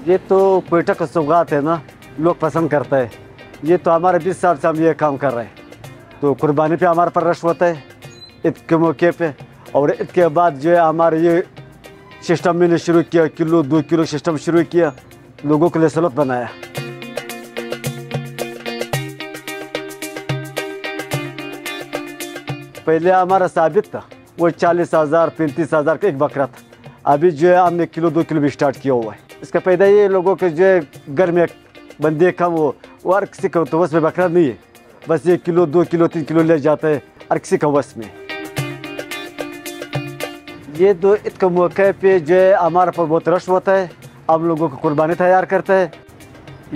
ये तो क्वेटा का सौगात है ना, लोग पसंद करते हैं। ये तो हमारे 20 साल से हम ये काम कर रहे हैं, तो कुर्बानी पे हमारे पर रश होता है ईद के मौके पे। और ईद के बाद जो है हमारे ये सिस्टम मैंने शुरू किया, किलो 2 किलो सिस्टम शुरू किया, लोगों के लिए सहूलत बनाया। पहले हमारा साबित था वो 40,000 35,000 का एक बकरा था। अभी जो है हमने किलो 2 किलो भी स्टार्ट किया हुआ है। इसका पैदा ये लोगों के जो है घर में बंदे कम वो हर किसी का तो बस में बकरा नहीं है, बस 1 किलो 2 किलो 3 किलो ले जाते हैं हर किसी का बस में। ये तो ईद के मौके पे जो है हमारे पर बहुत रश होता है, हम लोगों को कुर्बानी तैयार करते हैं।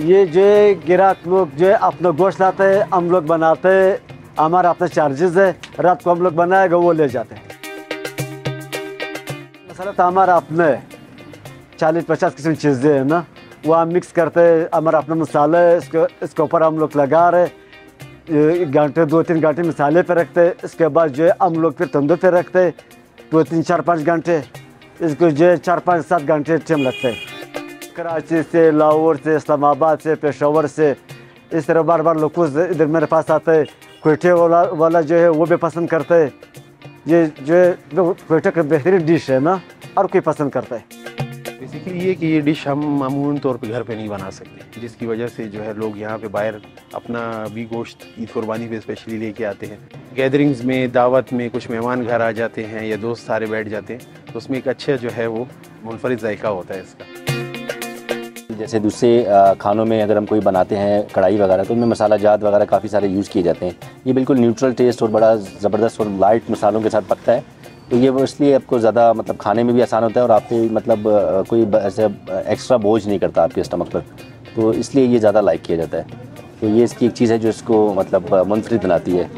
ये जो है ग्राहक लोग जो है अपना गोश्त लाते हैं, हम लोग बनाते हैं, हमारा अपना चार्जेस है, रात को हम लोग बनाएगा वो ले जाते हैं। मसाला तो हमारा अपना है, 40-50 किस्म की चीज़ें हैं ना, वो हम मिक्स करते हैं, हमारा अपना मसाला है, इसके ऊपर हम लोग लगा रहे घंटे 2-3 घंटे मसाले पे रखते हैं। इसके बाद जो है हम लोग फिर तंदूर पे रखते हैं 2-3 4-5 घंटे, इसको जो है 4-5-7 घंटे टाइम लगता है। कराची से, लाहौर से, इस्लामाबाद से, पेशावर से, इस तरह बार बार लोग इधर मेरे पास आते हैं। क्वेटे वाला जो है वो भी पसंद करते हैं। ये जो है क्वेटा का बेहतरीन डिश है ना, और कोई पसंद करता है। बेसिकली ये कि ये डिश हम मामूलन तौर पे घर पे नहीं बना सकते, जिसकी वजह से जो है लोग यहाँ पे बाहर अपना भी गोश्त ईद कुर्बानी पे स्पेशली लेके आते हैं। गैदरिंग्स में, दावत में कुछ मेहमान घर आ जाते हैं या दोस्त सारे बैठ जाते हैं, तो उसमें एक अच्छा जो है वो मुनफरिद जायका होता है इसका। जैसे दूसरे खानों में अगर हम कोई बनाते हैं कढ़ाई वगैरह, तो उनमें मसाला जात वगैरह काफ़ी सारे यूज़ किए जाते हैं। ये बिल्कुल न्यूट्रल टेस्ट और बड़ा ज़बरदस्त और लाइट मसालों के साथ पकता है, तो ये वो इसलिए आपको ज़्यादा मतलब खाने में भी आसान होता है और आप पे मतलब कोई ऐसे एक्स्ट्रा बोझ नहीं करता आपके स्टमक पर, तो इसलिए ये ज़्यादा लाइक किया जाता है। तो ये इसकी एक चीज़ है जो इसको मतलब मुनफरिद बनाती है।